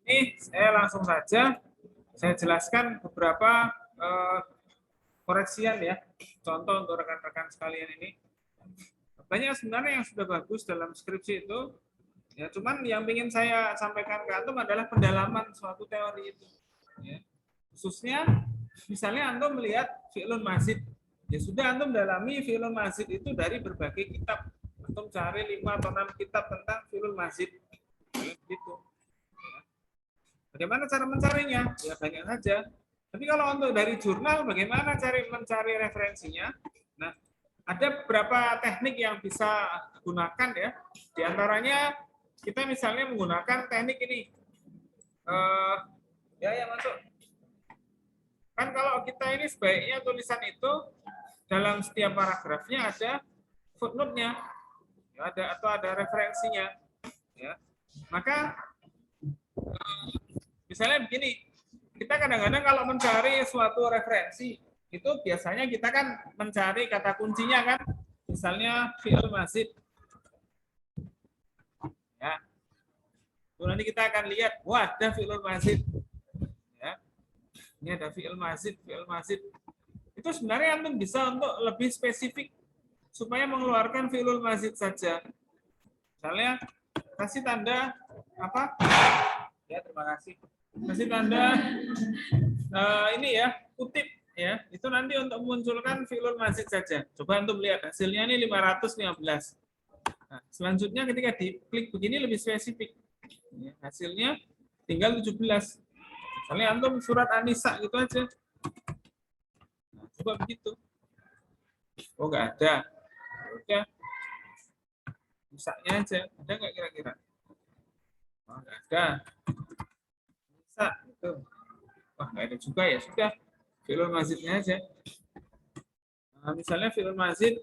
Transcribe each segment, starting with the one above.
Ini saya langsung saja saya jelaskan beberapa koreksian ya, contoh untuk rekan-rekan sekalian ini. Banyak sebenarnya yang sudah bagus dalam skripsi itu, ya cuman yang ingin saya sampaikan ke antum adalah pendalaman suatu teori itu. Ya. Khususnya, misalnya antum melihat fi'lun mazid, ya sudah antum dalami fi'lun mazid itu dari berbagai kitab. Antum cari 5 atau 6 kitab tentang fi'lun mazid. Gitu. Bagaimana cara mencarinya? Ya banyak saja. Tapi kalau untuk dari jurnal, bagaimana mencari referensinya? Nah, ada beberapa teknik yang bisa digunakan ya. Di antaranya kita misalnya menggunakan teknik ini. Ya masuk. Kan kalau kita ini sebaiknya tulisan itu dalam setiap paragrafnya ada footnote-nya, ya, ada referensinya. Ya. Maka misalnya begini, kita kadang-kadang kalau mencari suatu referensi, itu biasanya kita kan mencari kata kuncinya kan, misalnya fi'il mazid. Ya. Lalu nanti kita akan lihat, wah ada fi'il mazid. Ya. Ini ada fi'il mazid. Itu sebenarnya antum bisa untuk lebih spesifik supaya mengeluarkan fi'il mazid saja. Misalnya kasih tanda apa? Ya, terima kasih. Kasih tanda ini ya, kutip ya. Itu nanti untuk memunculkan fi'il mazid saja. Coba antum lihat hasilnya ini 515. Nah, selanjutnya ketika diklik begini lebih spesifik. Ya, hasilnya tinggal 17. Misalnya antum surat An-Nisa gitu aja. Nah, coba begitu. Oh, nggak ada. Oke. Nisanya aja. Ada nggak kira-kira? Oh, nggak ada. Nisa itu. Wah, nggak ada juga ya. Sudah. Fi'il mazidnya aja. Nah, misalnya fi'il mazid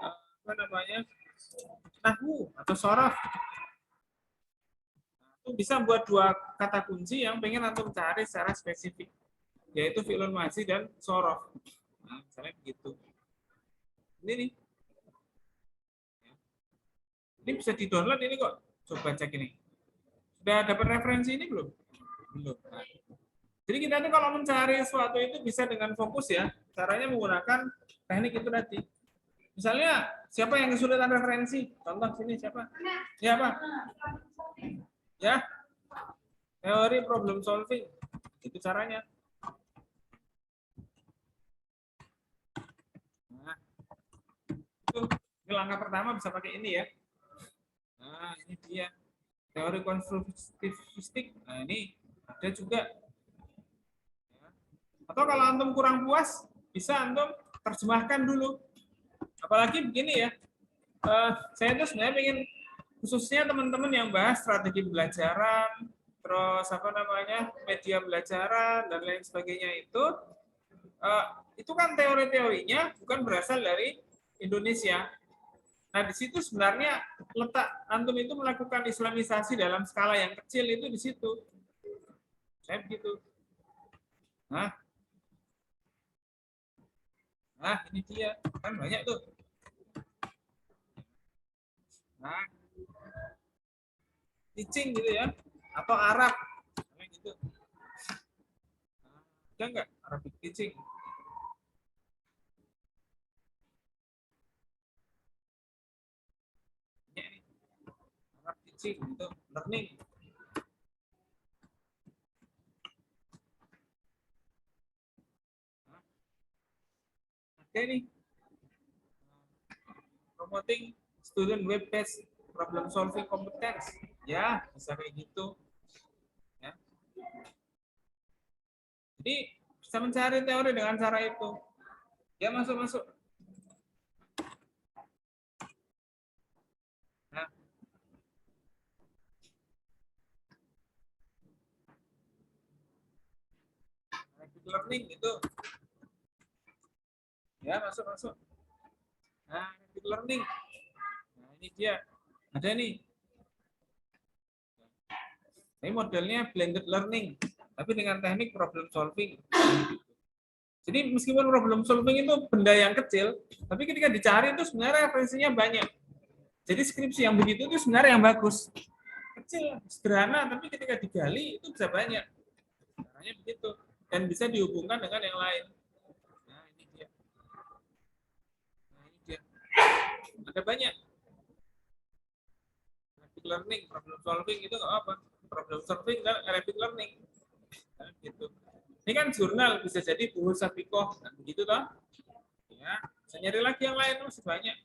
apa namanya? Nahwu atau sorof. Itu bisa buat 2 kata kunci yang pengen antum cari secara spesifik, yaitu fi'il mazid dan sorof. Nah, misalnya begitu. Ini nih. Ini bisa di-download ini kok. Coba cek ini. Sudah dapat referensi ini belum? Belum. Nah. Jadi kita tuh kalau mencari sesuatu itu bisa dengan fokus ya. Caranya menggunakan teknik itu tadi. Misalnya, siapa yang kesulitan referensi? Contoh sini siapa? Ya, Pak. Ya. Teori problem solving. Itu caranya. Nah, itu langkah pertama bisa pakai ini ya. Nah, ini dia. Teori konstruktivistik. Nah, ini ada juga. Atau kalau antum kurang puas, bisa antum terjemahkan dulu. Apalagi begini ya, saya tuh sebenarnya ingin khususnya teman-teman yang bahas strategi pembelajaran, terus apa namanya media pelajaran dan lain sebagainya itu kan teori-teorinya bukan berasal dari Indonesia. Nah di situ sebenarnya letak antum itu melakukan islamisasi dalam skala yang kecil itu di situ. Saya begitu. Nah ini dia kan banyak tuh. Nah, teaching gitu ya, atau Arab, gitu. Nah, ada nggak Arabic teaching? Ini nih, Arab teaching gitu, learning. Nah, ada nih, promoting student web-based problem solving competence. Ya, bisa kayak gitu. Ya. Jadi bisa mencari teori dengan cara itu. Ya masuk. Nah, learning itu. Ya masuk. Nah, learning. Nah ini dia. Ada nih. Ini modelnya blended learning, tapi dengan teknik problem solving. Jadi meskipun problem solving itu benda yang kecil, tapi ketika dicari itu sebenarnya referensinya banyak. Jadi skripsi yang begitu itu sebenarnya yang bagus. kecil, sederhana, tapi ketika digali itu bisa banyak. Caranya begitu. Dan bisa dihubungkan dengan yang lain. Nah, ini dia. Nah, ini dia. Ada banyak. Rapid learning, problem solving itu nggak apa. Problem solving dan rapid learning. Nah, gitu. Ini kan jurnal, bisa jadi buku Sapikoh. Nah, begitu toh. Ya, bisa nyari lagi yang lain masih banyak.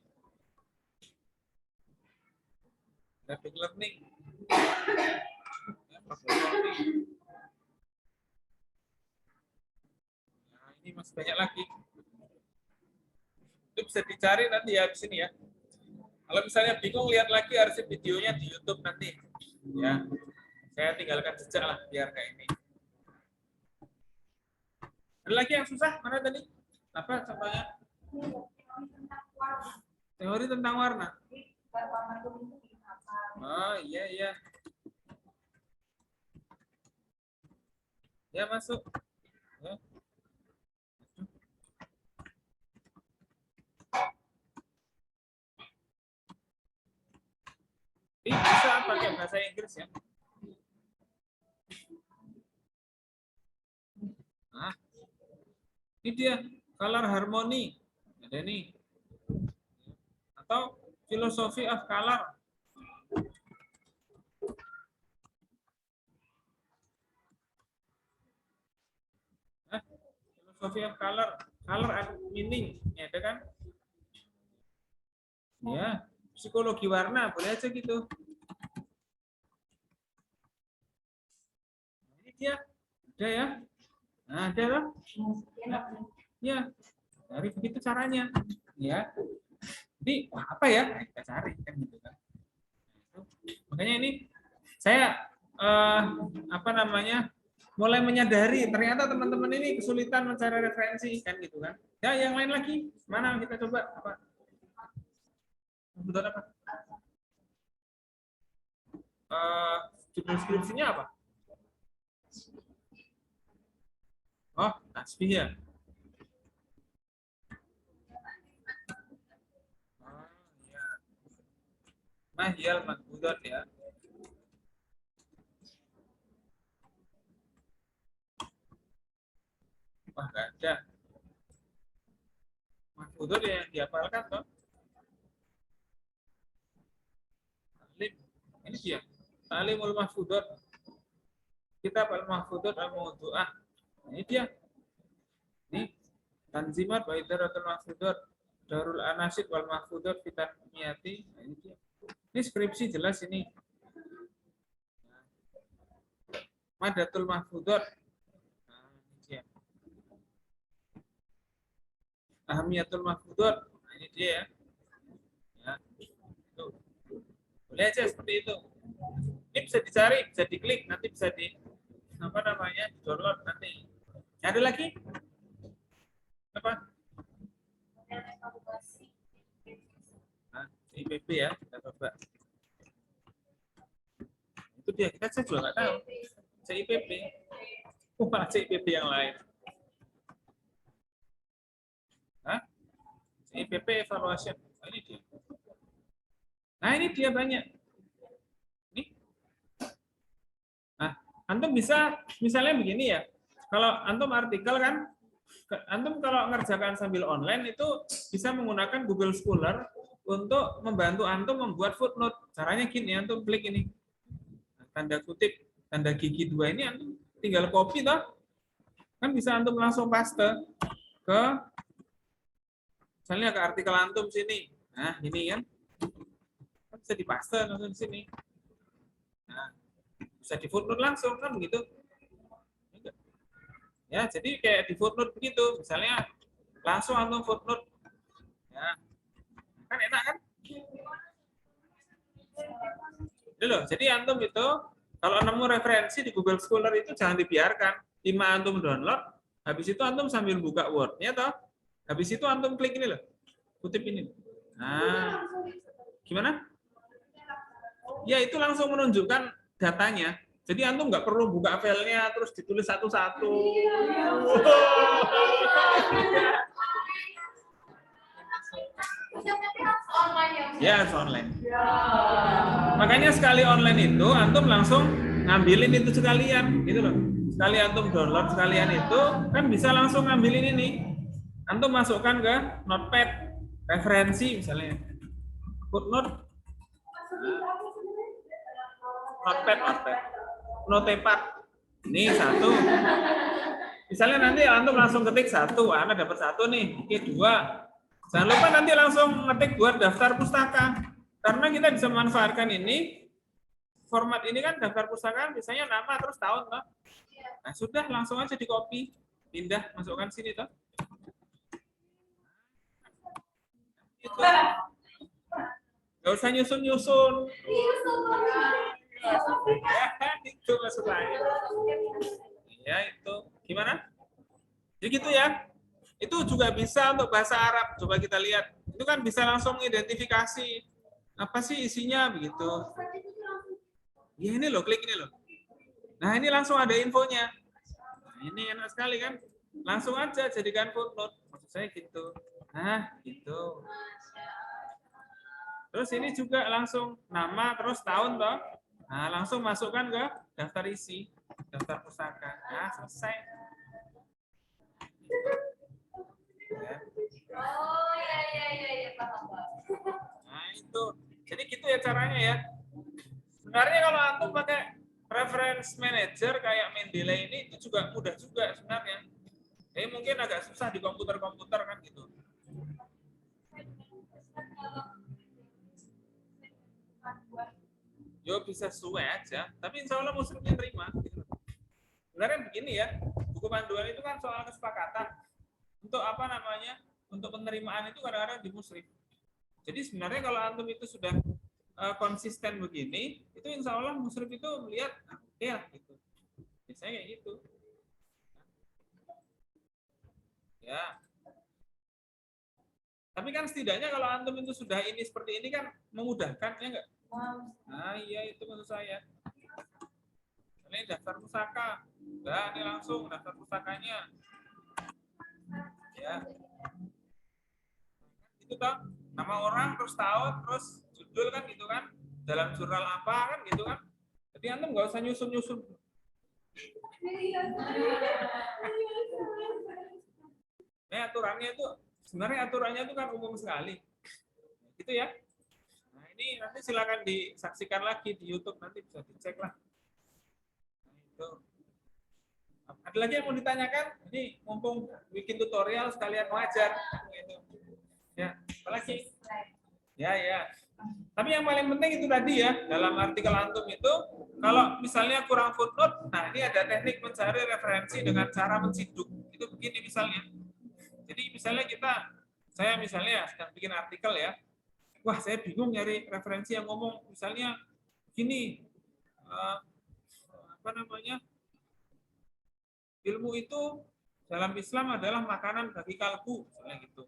Rapid learning. Ya, problem solving. Nah, ini masih banyak lagi. Itu bisa dicari nanti ya di sini ya. Kalau misalnya bingung, lihat lagi arsip videonya di YouTube nanti. Ya, saya tinggalkan jejak lah biar kayak ini. Ada lagi yang susah? Mana tadi? Apa contohnya? Teori tentang warna. Oh iya iya. Ya masuk. Ya. Ini bisa pakai bahasa Inggris ya. Nah, ini dia color harmony. Ada nih. Atau philosophy of color. Nah, philosophy of color, color and meaning. Ya, ada kan? Ya, psikologi warna, boleh aja gitu. Ini dia. Ada ya? Nah, ada loh. Ya, dari begitu caranya. Ya. Jadi, wah, apa ya? Kita cari kan gitu kan. Makanya ini saya apa namanya? Mulai menyadari ternyata teman-teman ini kesulitan mencari referensi kan gitu kan. Ya, yang lain lagi. Mana kita coba apa? Betul apa? Judul skripsinya apa? Oh, tasbih ya. Oh, iya. Mahyal Mahmudot ya. Wah, nggak ada. Mahmudot yang dihafalkan toh. Talim. Ini dia. Talimul Mahfudot. Kitab Al-Mahfudot Al-Mawdu'ah. Ini dia. Ini Tanzimat wa Idaratul Mahfudot. Darul Anasid wal Mahfudot Fitan Miyati. Nah, ini dia. Ini skripsi jelas ini. Madatul Mahfudot. Nah, ini dia. Ahamiyatul Mahfudot. Nah, ini dia ya. Ya. Tuh. Boleh aja seperti itu. Ini bisa dicari, bisa diklik, nanti bisa di apa namanya, download nanti. Ada lagi? Apa? Nah, CIPP ya, kita coba. Itu dia, saya juga nggak tahu. CIPP. Wah, CIPP yang lain. Hah? CIPP evaluation. Nah, ini dia. Nah, ini dia banyak. Ini. Nah, antum bisa misalnya begini ya. Kalau antum artikel kan, antum kalau ngerjakan sambil online itu bisa menggunakan Google Scholar untuk membantu antum membuat footnote. Caranya gini, antum klik ini. Tanda kutip, tanda gigi 2 ini antum tinggal copy toh. Kan bisa antum langsung paste ke misalnya ke artikel antum sini. Nah, ini kan bisa dipaste langsung di sini. Nah, bisa di footnote langsung kan begitu. Ya, jadi kayak di footnote begitu. Misalnya langsung antum footnote. Ya. Kan enak kan? Itu loh. Jadi antum itu kalau nemu referensi di Google Scholar itu jangan dibiarkan. Lima antum download, habis itu antum sambil buka Word-nya toh. Habis itu antum klik ini loh. Kutip ini. Nah, gimana? Ya itu langsung menunjukkan datanya. Jadi antum nggak perlu buka filenya terus ditulis satu-satu. Ya, harus online. Makanya sekali online itu antum langsung ngambilin itu sekalian, gitu loh. Sekali antum download sekalian itu kan bisa langsung ngambilin ini. Antum masukkan ke notepad referensi misalnya. Footnote. Notepad. Ini satu. Misalnya nanti antum langsung ketik satu, Anda dapat satu nih, oke dua. Jangan lupa nanti langsung ngetik buat daftar pustaka. Karena kita bisa memanfaatkan ini, format ini kan daftar pustaka, misalnya nama terus tahun, toh. Nah sudah langsung aja di copy, pindah, masukkan sini toh. Itu. Gak usah nyusun-nyusun. Itu maksudnya. Ya itu gimana? Jadi gitu ya. Itu juga bisa untuk bahasa Arab. Coba kita lihat. Itu kan bisa langsung identifikasi apa sih isinya begitu. Ya ini loh, klik ini loh. Nah ini langsung ada infonya. Nah, ini enak sekali kan? Langsung aja jadikan footnote. Maksud saya gitu. Nah gitu. Terus ini juga langsung nama terus tahun toh. Nah langsung masukkan ke daftar isi, daftar pustaka. Nah selesai. Ya. Oh ya paham. Nah itu, jadi gitu ya caranya ya. Sebenarnya kalau antum pakai reference manager kayak Mendeley ini itu juga mudah juga sebenarnya. Jadi mungkin agak susah di komputer-komputer kan gitu. Yo bisa sesuai aja, tapi insya Allah muslimnya terima. Gitu. Sebenarnya begini ya, buku panduan itu kan soal kesepakatan. Untuk apa namanya? Untuk penerimaan itu kadang-kadang di muslim. Jadi sebenarnya kalau antum itu sudah konsisten begini, itu insya Allah muslim itu melihat, ya gitu. Biasanya kayak gitu. Ya. Tapi kan setidaknya kalau antum itu sudah ini seperti ini kan memudahkan, ya enggak? Nah iya itu maksud saya. Ini daftar pustaka. Nah, ini langsung daftar pustakanya. Ya. Itu toh nama orang terus tahun terus judul kan gitu kan, dalam jurnal apa kan gitu kan. Jadi antum nggak usah nyusun-nyusun. Nah aturannya itu sebenarnya aturannya itu kan umum sekali. Gitu ya. Nah ini nanti silakan disaksikan lagi di YouTube, nanti bisa dicek lah. Nah, itu. Ada lagi yang mau ditanyakan? Ini mumpung bikin tutorial sekalian ngajar. Gitu. Ya, apalagi? Ya. Tapi yang paling penting itu tadi ya, dalam artikel antum itu, kalau misalnya kurang footnote, nah ini ada teknik mencari referensi dengan cara menciduk. Itu begini misalnya. Jadi misalnya saya misalnya sedang bikin artikel ya, wah saya bingung nyari referensi yang ngomong misalnya gini, apa namanya, ilmu itu dalam Islam adalah makanan bagi kalbu, misalnya gitu.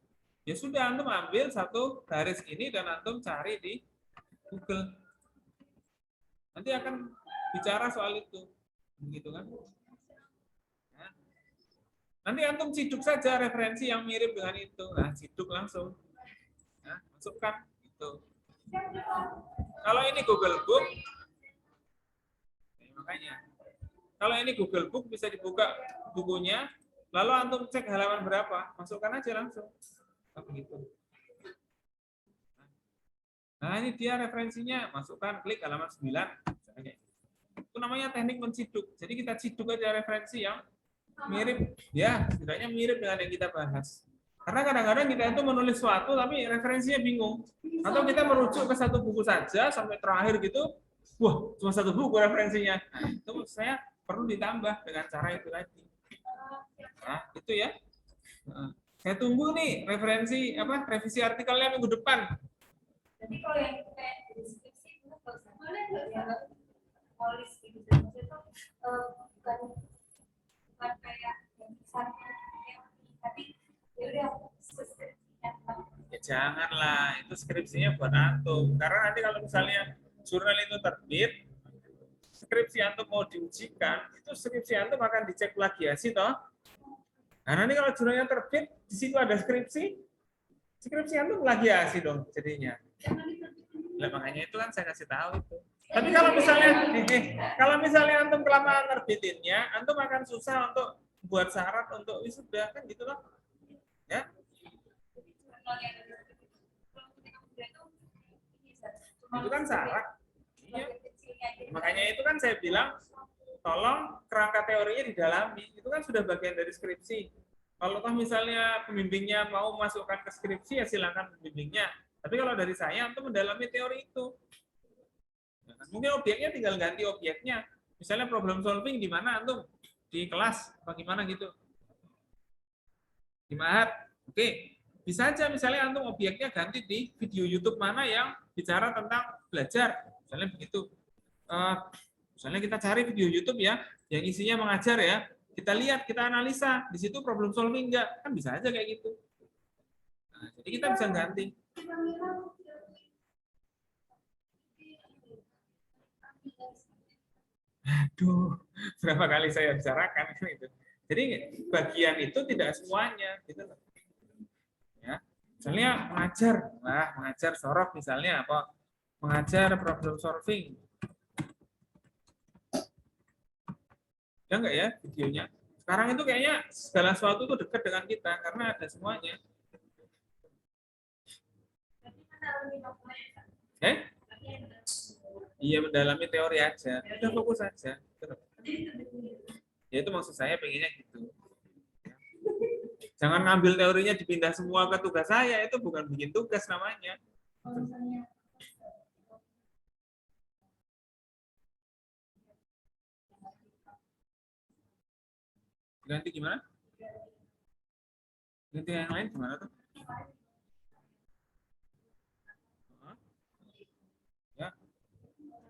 Ya sudah, antum ambil satu garis ini dan antum cari di Google. Nanti akan bicara soal itu, begitu kan? Nah, nanti antum ciduk saja referensi yang mirip dengan itu. Nah, ciduk langsung. Nah, masukkan itu. Kalau ini Google Book, makanya. Kalau ini Google Book bisa dibuka bukunya, lalu antum cek halaman berapa, masukkan aja langsung. Begitu. Nah, ini dia referensinya, masukkan, klik halaman 9. Itu namanya teknik menciduk. Jadi kita ciduk aja referensi yang mirip, ya, setidaknya mirip dengan yang kita bahas. Karena kadang-kadang kita itu menulis sesuatu tapi referensinya bingung. Atau kita merujuk ke satu buku saja sampai terakhir gitu, wah, cuma satu buku referensinya. Nah, itu saya perlu ditambah dengan cara itu tadi. Nah, itu ya. Saya tunggu nih referensi apa revisi artikelnya minggu depan. Jadi kalau yang kayak deskripsi itu boleh nggak ya polis gitu, itu bukan kayak yang besar tapi ya udah ya janganlah, itu skripsinya buat antum. Karena nanti kalau misalnya jurnal itu terbit, skripsi antum mau diujikan, itu skripsi antum akan dicek plagiasi toh. Nah, nanti kalau jurnalnya terbit, di situ ada skripsi antum plagiasi dong jadinya. Nah, makanya itu kan saya kasih tahu itu. Tapi kalau misalnya antum kelamaan nerbitinnya, antum akan susah untuk buat syarat untuk wisuda kan gitu loh. Ya. Itu kan syarat. Iya. Makanya itu kan saya bilang tolong kerangka teorinya didalami. Itu kan sudah bagian dari skripsi. Kalau toh misalnya pembimbingnya mau masukkan ke skripsi ya silakan pembimbingnya. Tapi kalau dari saya untuk mendalami teori itu. Mungkin objeknya tinggal ganti objeknya. Misalnya problem solving di mana antum? Di kelas bagaimana gitu. Di Mahat. Oke. Bisa aja misalnya antum objeknya ganti di video YouTube mana yang bicara tentang belajar. Misalnya begitu. Misalnya kita cari video YouTube ya, yang isinya mengajar ya. Kita lihat, kita analisa. Di situ problem solving enggak? Kan bisa aja kayak gitu. Nah, jadi kita bisa ganti. Aduh, berapa kali saya bicarakan itu. Jadi bagian itu tidak semuanya, gitu loh. Ya, misalnya mengajar sorok misalnya apa? Mengajar problem solving. Ya enggak ya videonya? Sekarang itu kayaknya segala sesuatu itu dekat dengan kita karena ada semuanya. Iya mendalami teori aja, udah fokus aja. Ya itu maksud saya pengennya gitu. Jangan ngambil teorinya dipindah semua ke tugas saya, itu bukan bikin tugas namanya. Ganti gimana? Ganti yang lain gimana tuh? Ya,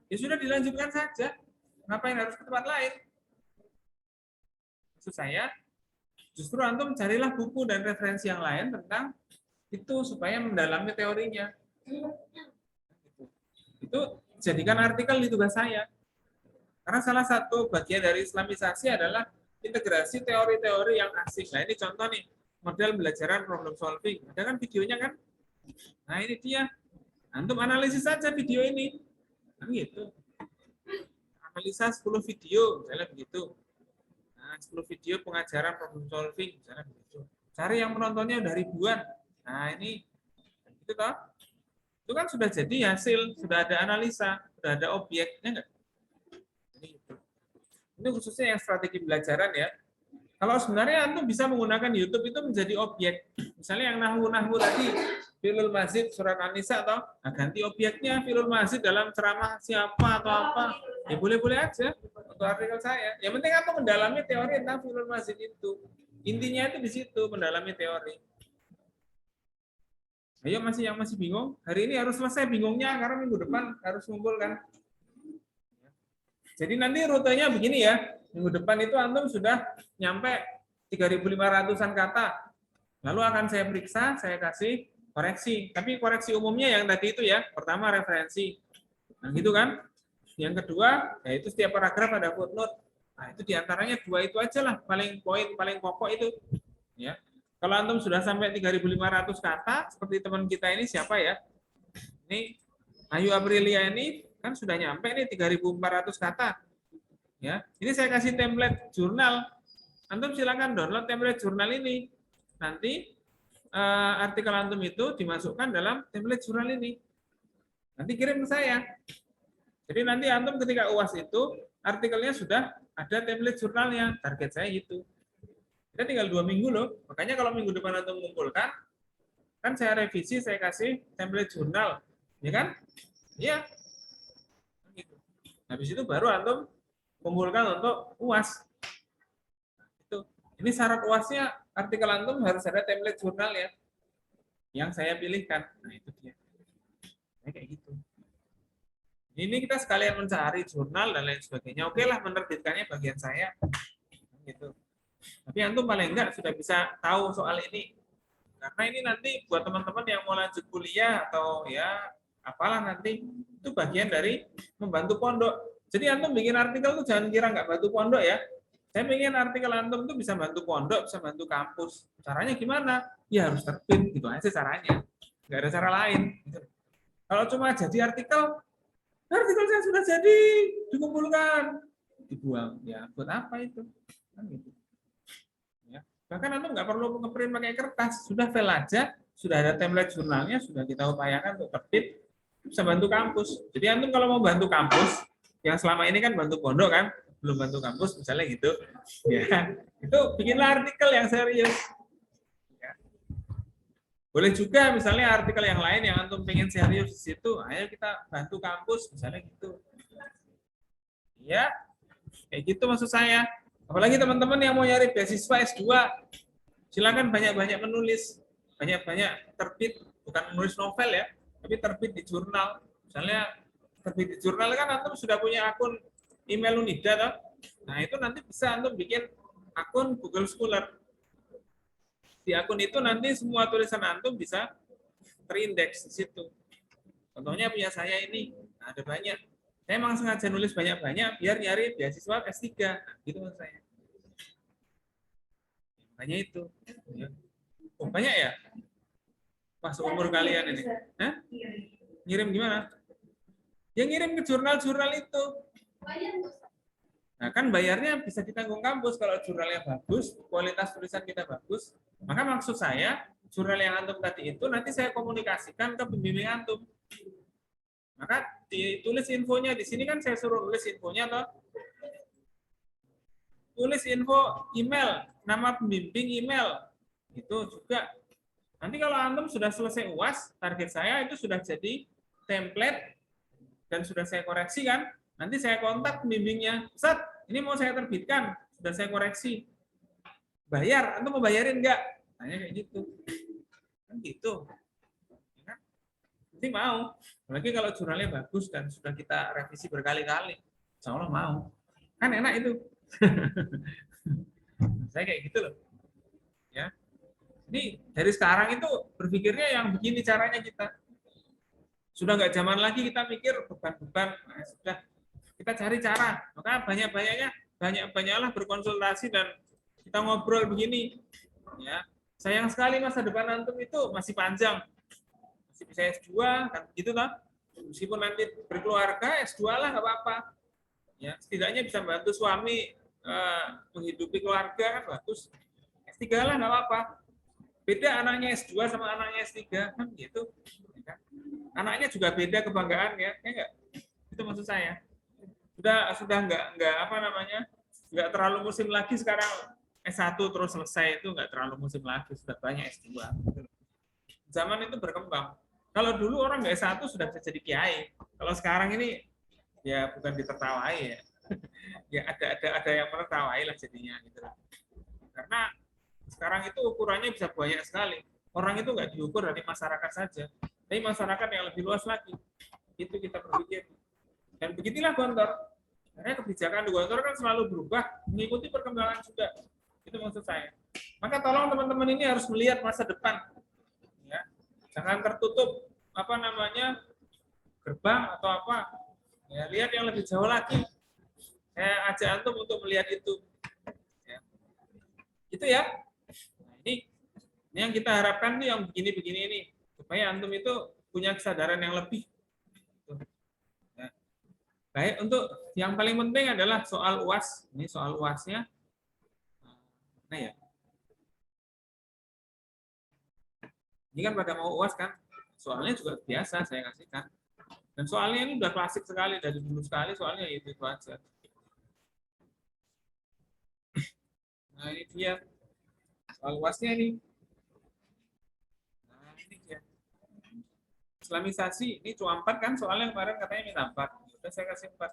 ya sudah dilanjutkan saja. Ngapain harus ke tempat lain? Maksud saya, justru antum carilah buku dan referensi yang lain tentang itu supaya mendalami teorinya. Itu jadikan artikel di tugas saya. Karena salah satu bagian dari Islamisasi adalah integrasi teori-teori yang asing. Nah ini contoh nih, model belajaran problem solving. Ada kan videonya kan? Nah ini dia. Antum analisis saja video ini. Nah gitu. Analisa 10 video, misalnya begitu. Nah, 10 video pengajaran problem solving, misalnya begitu. Cari yang penontonnya udah ribuan. Nah ini, itu toh. Itu kan sudah jadi hasil, sudah ada analisa, sudah ada objeknya enggak? Ini khususnya yang strategi pembelajaran ya. Kalau sebenarnya antum bisa menggunakan YouTube itu menjadi objek. Misalnya yang nahwu tadi, Fi'lul Mazid surat An-Nisa atau nah, ganti objeknya Fi'lul Mazid dalam ceramah siapa atau apa. Ya boleh-boleh aja untuk artikel saya. Yang penting antum mendalami teori tentang Fi'lul Mazid itu. Intinya itu di situ, mendalami teori. Ayo yang masih bingung, hari ini harus selesai bingungnya karena minggu depan harus ngumpul kan. Jadi nanti rutenya begini ya, minggu depan itu antum sudah nyampe 3.500-an kata. Lalu akan saya periksa, saya kasih koreksi. Tapi koreksi umumnya yang tadi itu ya, pertama referensi. Nah gitu kan. Yang kedua, yaitu setiap paragraf ada footnote. Nah itu diantaranya dua itu aja lah, paling pokok itu. Ya. Kalau antum sudah sampai 3.500 kata, seperti teman kita ini siapa ya? Ini Ayu Aprilia ini kan sudah nyampe nih 3.400 kata. Ya, ini saya kasih template jurnal. Antum silakan download template jurnal ini. Nanti artikel antum itu dimasukkan dalam template jurnal ini. Nanti kirim ke saya. Jadi nanti antum ketika UAS itu artikelnya sudah ada template jurnalnya. Target saya itu. Kita tinggal 2 minggu loh. Makanya kalau minggu depan antum mengumpulkan, kan saya revisi, saya kasih template jurnal. Ya kan? Iya. Habis itu baru antum kumpulkan untuk UAS. Itu. Ini syarat UASnya artikel antum harus ada template jurnal ya. Yang saya pilihkan. Nah, itu dia. Nah, kayak gitu. Ini kita sekalian mencari jurnal dan lain sebagainya. Oke lah menerbitkannya bagian saya. Gitu. Tapi antum paling enggak sudah bisa tahu soal ini. Karena ini nanti buat teman-teman yang mau lanjut kuliah atau ya apalah nanti itu bagian dari membantu pondok. Jadi antum bikin artikel tuh jangan kira nggak bantu pondok ya. Saya pengen artikel antum tuh bisa bantu pondok, bisa bantu kampus. Caranya gimana? Ya harus terbit gitu aja caranya. Nggak ada cara lain. Kalau cuma jadi artikel saya sudah jadi, dikumpulkan, dibuang. Ya, buat apa itu? Kan gitu. Ya. Bahkan antum nggak perlu ngeprint pakai kertas, sudah file aja, sudah ada template jurnalnya, sudah kita upayakan untuk terbit, bisa bantu kampus. Jadi antum kalau mau bantu kampus, yang selama ini kan bantu pondok kan, belum bantu kampus, misalnya gitu, ya itu bikinlah artikel yang serius. Ya. Boleh juga misalnya artikel yang lain yang antum pengen serius di situ, ayo kita bantu kampus, misalnya gitu. Ya, kayak gitu maksud saya. Apalagi teman-teman yang mau nyari beasiswa S2, silakan banyak-banyak menulis, banyak-banyak terbit, bukan menulis novel ya, tapi terbit di jurnal. Misalnya terbit di jurnal kan antum sudah punya akun email Unida toh. Nah, itu nanti bisa antum bikin akun Google Scholar. Di akun itu nanti semua tulisan antum bisa terindeks di situ. Contohnya punya saya ini, nah, ada banyak. Saya memang sengaja nulis banyak-banyak biar nyari beasiswa S3. Nah, gitu maksud saya. Makanya itu. Ya. Oh, banyak ya? Pas umur kalian ini. Hah? Ngirim gimana? Ya ngirim ke jurnal-jurnal itu. Nah, kan bayarnya bisa ditanggung kampus kalau jurnalnya bagus, kualitas tulisan kita bagus. Maka maksud saya, jurnal yang antum tadi itu nanti saya komunikasikan ke pembimbing antum. Maka ditulis infonya di sini kan saya suruh tulis infonya toh. Tulis info email, nama pembimbing email. Itu juga. Nanti kalau antum sudah selesai UAS, target saya itu sudah jadi template dan sudah saya koreksi kan. Nanti saya kontak pembimbingnya. Ustaz, ini mau saya terbitkan, sudah saya koreksi. Bayar, antum mau bayarin enggak? Tanya kayak gitu. Kan gitu. Nanti mau. Apalagi kalau jurnalnya bagus dan sudah kita revisi berkali-kali. Insya Allah mau. Kan enak itu. Saya kayak gitu loh. Ya. Jadi dari sekarang itu berpikirnya yang begini caranya kita. Sudah nggak zaman lagi kita mikir beban-beban. Nah, sudah kita cari cara. Maka banyak-banyaklah berkonsultasi dan kita ngobrol begini. Ya. Sayang sekali masa depan antum itu masih panjang. Masih bisa S2 kan gitu kan. Meskipun nanti berkeluarga S2 lah nggak apa-apa. Ya, setidaknya bisa bantu suami menghidupi keluarga kan bagus. S3 lah nggak apa-apa. Beda anaknya S2 sama anaknya S3 kan gitu. Anaknya juga beda kebanggaannya, ya enggak? Itu maksud saya. Sudah enggak apa namanya? Enggak terlalu musim lagi sekarang S1 terus selesai itu enggak terlalu musim lagi, sudah banyak S2. Zaman itu berkembang. Kalau dulu orang nggak S1 sudah bisa jadi kiai. Kalau sekarang ini ya bukan ditertawai ya. Ya ada yang menertawai lah jadinya gitu. Karena sekarang itu ukurannya bisa banyak sekali. Orang itu nggak diukur dari masyarakat saja, tapi masyarakat yang lebih luas lagi. Itu kita berpikir. Dan begitulah Gontor. Karena kebijakan di Gontor kan selalu berubah, mengikuti perkembangan juga. Itu maksud saya. Maka tolong teman-teman ini harus melihat masa depan. Ya. Jangan tertutup apa namanya gerbang atau apa. Ya, lihat yang lebih jauh lagi. Saya ajak antum untuk melihat itu. Ya. Itu ya. Nah, ini yang kita harapkan nih yang begini-begini ini supaya antum itu punya kesadaran yang lebih. Ya. Baik, untuk yang paling penting adalah soal UAS. Ini soal UASnya. Nah ya. Ini kan pada mau UAS kan? Soalnya juga biasa saya kasihkan. Dan soalnya ini udah klasik sekali dari dulu sekali, soalnya itu aja. Nah ini dia soal UASnya nih. Nah ini dia. Islamisasi ini cuma 4 kan soalnya kemarin katanya minta 4. Udah saya kasih 4.